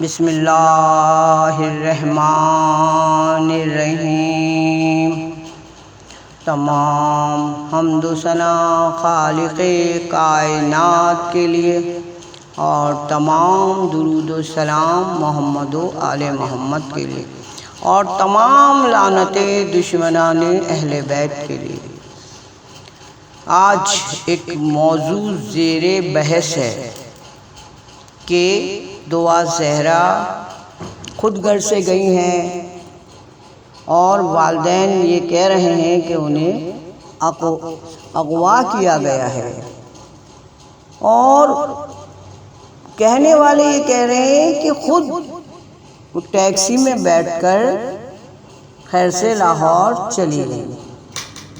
بسم اللہ الرحمن الرحیم۔ تمام حمد و ثنا خالق کائنات کے لیے اور تمام درود و سلام محمد و آل محمد کے لیے اور تمام لعنتیں دشمنان اہل بیت کے لیے۔ آج ایک موضوع زیر بحث ہے کہ دعا زہرا خود گھر سے گئی ہیں اور والدین یہ کہہ رہے ہیں کہ انہیں اغوا کیا گیا ہے، اور کہنے والے یہ کہہ رہے ہیں کہ خود ٹیکسی میں بیٹھ کر خیر سے لاہور چلی گئی۔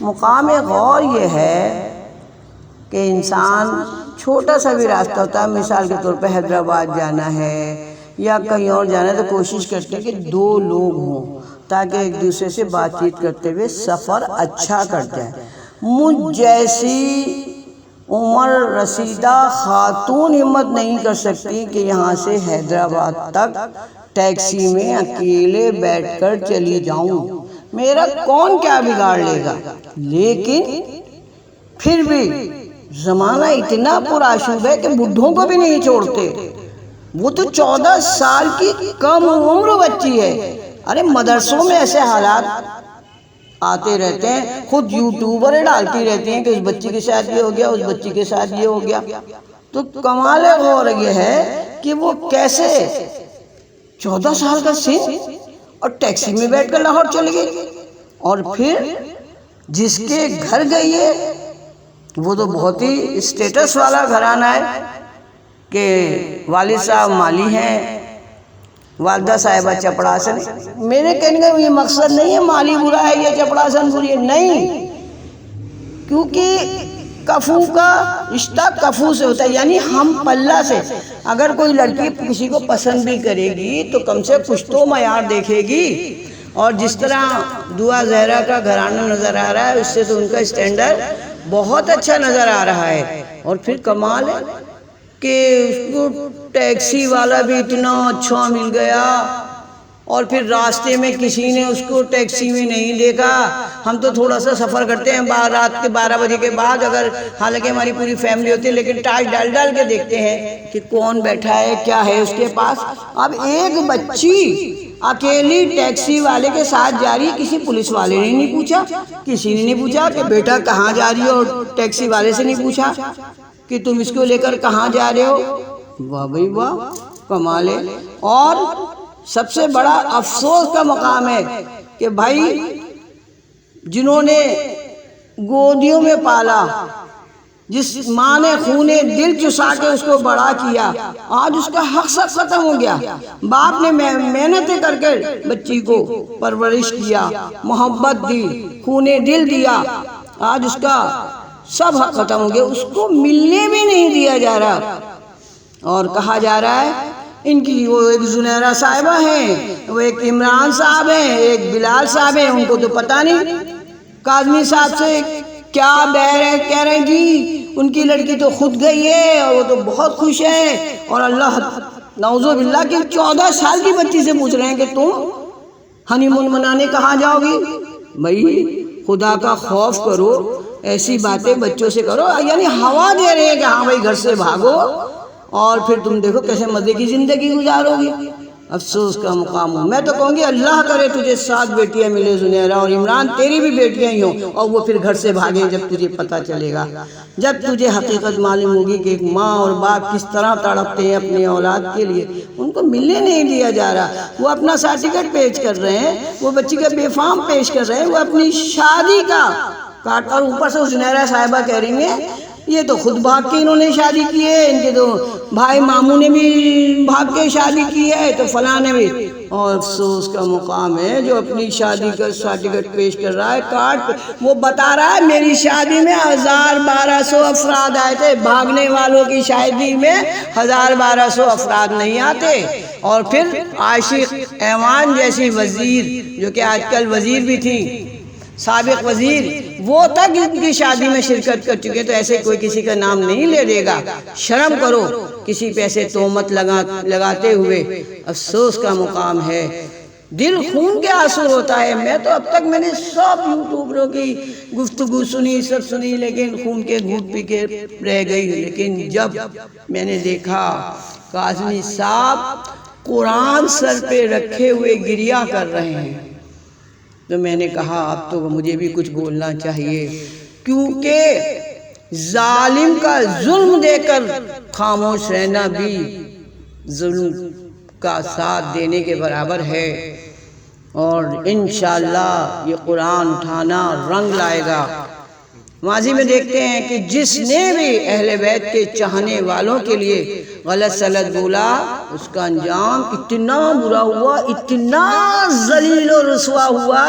مقام غور یہ ہے کہ انسان چھوٹا سا بھی راستہ ہوتا ہے، مثال کے طور پہ حیدرآباد جانا ہے یا کہیں اور جانا ہے، تو کوشش کرتے ہیں کہ دو لوگ ہوں تاکہ ایک دوسرے سے بات چیت کرتے ہوئے سفر اچھا کٹ جائے۔ مجھ جیسی عمر رسیدہ خاتون ہمت نہیں کر سکتی کہ یہاں سے حیدرآباد تک ٹیکسی میں اکیلے بیٹھ کر چلی جاؤں، میرا کون کیا بگاڑ لے گا۔ لیکن پھر بھی زمانہ اتنا پرآشوب ہے کہ بڈھوں کو بھی نہیں چھوڑتے۔ وہ تو 14 سال کی کم عمر بچی ہے۔ ارے مدرسوں میں ایسے حالات آتے رہتے ہیں، خود یوٹیوبر ڈالتی رہتی ہیں کہ اس بچی کے ساتھ یہ ہو گیا، اس بچی کے ساتھ یہ ہو گیا۔ تو کمال غور یہ ہے کہ وہ کیسے 14 سال کا سن اور ٹیکسی میں بیٹھ کر لاہور چلی گئی، اور پھر جس کے گھر گئی ہے وہ تو بہت ہی اسٹیٹس والا گھرانہ ہے کہ والد صاحب مالی ہیں، والدہ صاحبہ چپڑاسن۔ میرے کہنے کا یہ مقصد نہیں ہے مالی برا ہے یا چپڑاسن بری ہے، نہیں، کیونکہ کفو کا رشتہ کفو سے ہوتا ہے، یعنی ہم پلہ سے۔ اگر کوئی لڑکی کسی کو پسند بھی کرے گی تو کم سے کچھ تو معیار دیکھے گی، اور جس طرح دعا زہرا کا گھرانہ نظر آ رہا ہے اس سے تو ان کا اسٹینڈرڈ بہت اچھا نظر آ رہا ہے۔ اور پھر کمال ہے کہ اس کو ٹیکسی والا بھی اتنا اچھا مل گیا، اور پھر راستے میں کسی نے اس کو ٹیکسی میں نہیں دیکھا۔ ہم تو تھوڑا سا سفر کرتے ہیں رات کے 12 بجے کے بعد، اگر حالانکہ ہماری پوری فیملی ہوتی ہے، لیکن ٹارچ ڈال ڈال کے دیکھتے ہیں کہ کون بیٹھا ہے، کیا ہے اس کے پاس۔ اب ایک بچی اکیلی ٹیکسی والے کے ساتھ جا رہی، کسی پولیس والے نے نہیں پوچھا، کسی نے نہیں پوچھا کہ بیٹا کہاں جا رہی ہو، اور ٹیکسی والے سے نہیں پوچھا کہ تم اس کو لے کر کہاں جا رہے ہو۔ واہ بھائی واہ، کمال ہے۔ اور سب سے بڑا افسوس کا مقام ہے کہ بھائی جنہوں نے گودیوں میں پالا، جس ماں نے خونے دل چسا کے اس کو بڑا کیا، آج اس کا حق سب ختم ہو گیا۔ باپ نے محنتیں کر کے بچی کو پرورش کیا، محبت دی، خونے دل دیا، آج اس کا سب حق ختم ہو گیا، اس کو ملنے بھی نہیں دیا جا رہا۔ اور کہا جا رہا ہے ان کی وہ ایک زنیرہ صاحبہ ہیں، وہ ایک عمران صاحب ہیں، ایک بلال صاحب ہیں، ان کو تو پتہ نہیں کاظمی صاحب سے کیا بیر ہے۔ کہہ رہے ہیں جی ان کی لڑکی تو خود گئی ہے اور وہ تو بہت خوش ہے، اور اللہ نعوذ باللہ کی 14 سال کی بچی سے پوچھ رہے ہیں کہ تم ہنی مون منانے کہاں جاؤ گی۔ بھائی خدا کا خوف کرو، ایسی باتیں بچوں سے کرو، یعنی ہوا دے رہے ہیں کہ ہاں بھائی گھر سے بھاگو، اور پھر تم دیکھو کیسے مزے کی زندگی گزارو گی۔ افسوس کا مقام ہو۔ میں تو کہوں گی اللہ کرے تجھے 7 بیٹیاں ملے زنیرہ، اور عمران تیری بھی بیٹیاں ہی ہوں، اور وہ پھر گھر سے بھاگیں جب تجھے پتہ چلے گا، جب تجھے حقیقت معلوم ہوگی کہ ایک ماں اور باپ کس طرح تڑپتے ہیں اپنی اولاد کے لیے۔ ان کو ملنے نہیں دیا جا رہا، وہ اپنا سرٹیفکیٹ پیش کر رہے ہیں، وہ بچی کا بے فارم پیش کر رہے ہیں، وہ اپنی شادی کا کاٹ، اور اوپر سے زنیرہ صاحبہ کہہ رہی ہیں یہ تو خود بھاگ کے انہوں نے شادی کی ہے، ان کے تو بھائی ماموں نے بھی بھاگ کے شادی کی ہے، تو فلاں نے بھی۔ اور افسوس کا مقام ہے جو اپنی شادی کا سرٹیفکیٹ پیش کر رہا ہے، کارڈ، وہ بتا رہا ہے میری شادی میں 1200 افراد آئے تھے، بھاگنے والوں کی شادی میں 1200 افراد نہیں آتے۔ اور پھر عاشق ایوان جیسی وزیر، جو کہ آج کل وزیر بھی تھی، سابق وزیر، وہ تک ان کی شادی میں شرکت کر چکے، تو ایسے کوئی کسی کا نام نہیں لے دے گا۔ شرم کرو کسی پہ ایسے تہمت لگاتے ہوئے، افسوس کا مقام ہے۔ دل خون کے آنسو ہوتا ہے۔ میں تو اب تک میں نے سب یوٹیوبروں کی گفتگو سنی، سب سنی، لیکن خون کے گھونٹ پی کے رہ گئی۔ لیکن جب میں نے دیکھا کاظمی صاحب قرآن سر پہ رکھے ہوئے گریہ کر رہے ہیں، تو میں نے کہا اب تو مجھے بھی کچھ بولنا چاہیے، کیونکہ ظالم کا ظلم دے کر خاموش رہنا بھی ظلم کا ساتھ دینے کے برابر ہے، اور انشاءاللہ یہ قرآن اٹھانا رنگ لائے گا۔ ماضی میں دیکھتے ہیں کہ جس نے بھی اہل بیت کے چاہنے والوں کے لیے غلط سلط بولا، اس کا انجام اتنا برا ہوا، اتنا ذلیل و رسوا ہوا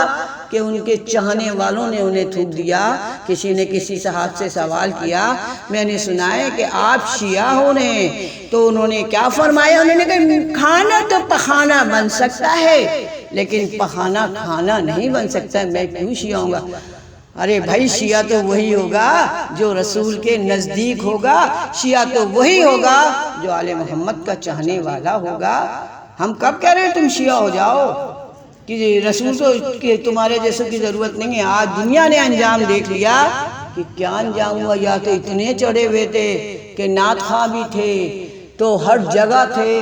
کہ ان کے چاہنے والوں نے انہیں تھوک دیا۔ کسی نے کسی صاحب سے سوال کیا، میں نے سنا ہے کہ آپ شیعہ ہو رہے ہیں، تو انہوں نے کیا فرمایا؟ انہوں نے کہا کھانا تو پخانا بن سکتا ہے، لیکن پخانا کھانا نہیں بن سکتا، میں کیوں شیعہ ہوں گا؟ ارے بھائی، شیعہ تو وہی ہوگا جو رسول کے نزدیک ہوگا، شیعہ تو وہی ہوگا جو آل محمد کا چاہنے والا ہوگا۔ ہم کب کہہ رہے ہیں تم شیعہ ہو جاؤ کہ رسول تو کہ تمہارے جیسوں کی ضرورت نہیں ہے؟ آج دنیا نے انجام دیکھ لیا کہ کیا انجام ہوا۔ یا تو اتنے چڑھے ہوئے تھے کہ نعت خواں بھی تھے، تو ہر جگہ تھے،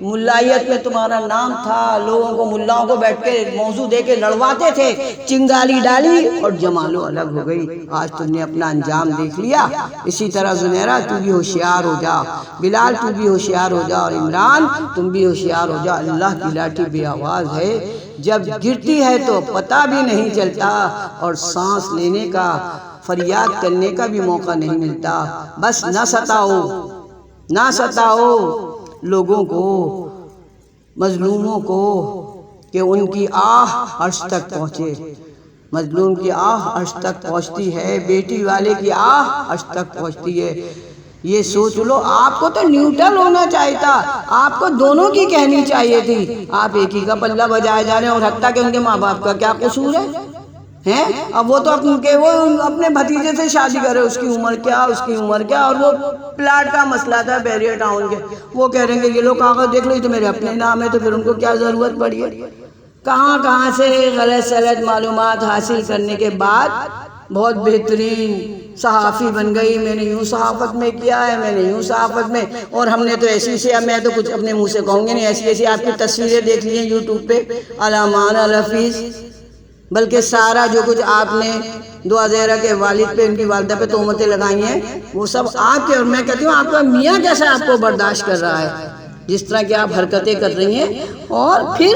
ملائیت میں تمہارا نام تھا، لوگوں کو ملاؤں کو بیٹھ کے موضوع دے کے لڑواتے تھے، چنگالی ڈالی اور جمالو الگ ہو گئی۔ آج تم نے اپنا انجام دیکھ لیا۔ اسی طرح زنیرہ تو بھی ہوشیار ہو جا، بلال تو بھی ہوشیار ہو جا، اور عمران تم بھی ہوشیار ہو جا۔ اللہ کی لاٹھی بے آواز ہے، جب گرتی ہے تو پتہ بھی نہیں چلتا، اور سانس لینے کا، فریاد کرنے کا بھی موقع نہیں ملتا۔ بس نہ ستاؤ لوگوں کو، مظلوموں کو، کہ ان کی آہ عرش تک پہنچے۔ مظلوم کی آہ عرش تک پہنچتی ہے، بیٹی والے کی آہ عرش تک پہنچتی ہے۔ یہ سوچ لو، آپ کو تو نیوٹرل ہونا چاہیے تھا، آپ کو دونوں کی کہنی چاہیے تھی۔ آپ ایک ہی کا پلہ بجائے جا رہے ہیں، اور حتیٰ کہ ان کے ماں باپ کا کیا قصور ہے؟ اب وہ تو وہ اپنے بھتیجے سے شادی کرے، اس کی عمر کیا، اس کی عمر کیا، اور وہ پلاٹ کا مسئلہ تھا بیریا ٹاؤن کے، وہ کہہ رہے ہیں کہ یہ لوگ کاغذ دیکھ لو، یہ تو میرے اپنے نام ہے، تو پھر ان کو کیا ضرورت پڑی ہے؟ کہاں سے غلط سلط معلومات حاصل کرنے کے بعد بہت بہترین صحافی بن گئی، میں نے یوں صحافت میں کیا ہے، میں نے یوں صحافت میں، اور ہم نے تو ایسی میں تو کچھ اپنے منہ سے کہوں گے نہیں، ایسی آپ کی تصویریں دیکھ لی ہیں یوٹیوب پہ، علامان الحفیظ، بلکہ سارا جو کچھ آپ نے دعا زہرا کے والد پہ، ان کی والدہ پہ تہمتیں لگائی ہیں، وہ سب آپ کے، اور میں کہتی ہوں آپ کا میاں کیسا آپ کو برداشت کر رہا ہے، جس طرح کی آپ حرکتیں کر رہی ہیں، اور پھر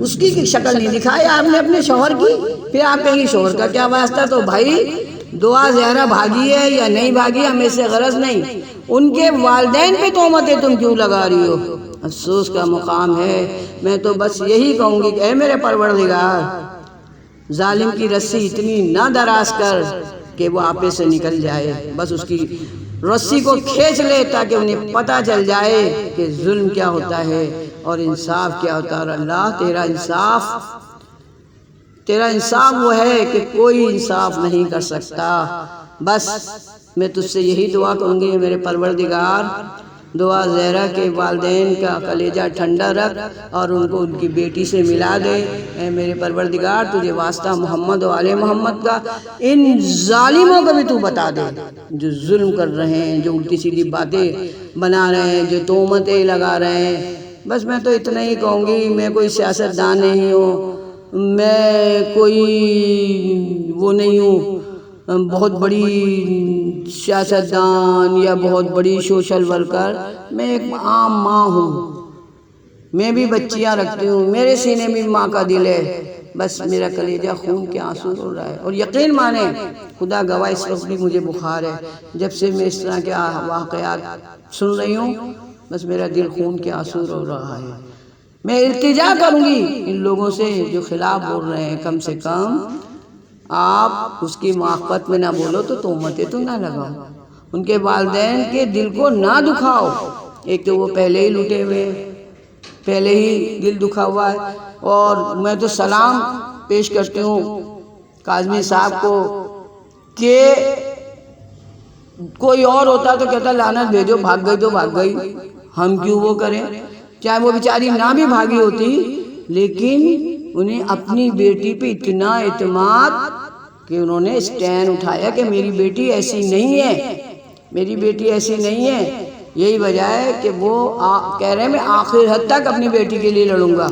اس کی شکل نہیں دکھائی آپ نے اپنے شوہر کی، پھر آپ کہیں گے شوہر کا کیا واسطہ؟ تو بھائی دعا زہرا بھاگی ہے یا نہیں بھاگی ہمیں سے غرض نہیں، ان کے والدین پہ تہمتیں تم کیوں لگا رہی ہو؟ افسوس کا مقام ہے۔ میں تو بس یہی کہوں گی کہ اے میرے پروردگار، ظالم کی رسی اتنی نہ دراز کر کہ وہ آپے سے نکل جائے، بس اس کی رسی کو کھینچ لے تاکہ انہیں پتہ چل جائے کہ ظلم کیا ہوتا ہے اور انصاف کیا ہوتا ہے۔ اور اللہ تیرا انصاف وہ ہے کہ کوئی انصاف نہیں کر سکتا۔ بس میں تجھ سے یہی دعا کروں گی میرے پروردگار، دعا زہرا کے والدین کا کلیجہ ٹھنڈا رکھ اور ان کو ان کی بیٹی سے ملا دے۔ اے میرے پروردگار، تجھے واسطہ محمد و آل محمد کا، ان ظالموں کو بھی تو بتا دے جو ظلم کر رہے ہیں، جو الٹی سیدھی باتیں بنا رہے ہیں، جو تہمتیں لگا رہے ہیں۔ بس میں تو اتنا ہی کہوں گی، میں کوئی سیاستدان نہیں ہوں، میں کوئی وہ نہیں ہوں بہت بڑی سیاستدان یا بہت بڑی سوشل ورکر، میں ایک عام ماں ہوں، میں بھی بچیاں رکھتی ہوں، میرے سینے میں ماں کا دل ہے، بس میرا کلیجہ خون کے آنسو رو رہا ہے۔ اور یقین مانیں، خدا گواہ اس وقت بھی مجھے بخار ہے، جب سے میں اس طرح کے واقعات سن رہی ہوں، بس میرا دل خون کے آنسو رو رہا ہے۔ میں التجا کروں گی ان لوگوں سے جو خلاف بول رہے ہیں، کم سے کم آپ اس کی معافت میں نہ بولو تو تہمتیں تو نہ لگاؤ، ان کے والدین کے دل کو نہ دکھاؤ۔ ایک تو وہ پہلے ہی لٹے ہوئے، پہلے ہی دل دکھا ہوا ہے۔ اور میں تو سلام پیش کرتی ہوں کاظمی صاحب کو کہ کوئی اور ہوتا تو کہتا لعنت بھیجو، بھاگ گئی تو بھاگ گئی، ہم کیوں وہ کریں، چاہے وہ بیچاری نہ بھی بھاگی ہوتی لیکن انہیں اپنی بیٹی پہ اتنا اعتماد کہ انہوں نے اسٹینڈ اٹھایا کہ میری بیٹی ایسی نہیں ہے، میری بیٹی ایسی نہیں ہے۔ یہی وجہ ہے کہ وہ کہہ رہے ہیں میں آخر حد تک اپنی بیٹی کے لیے لڑوں گا۔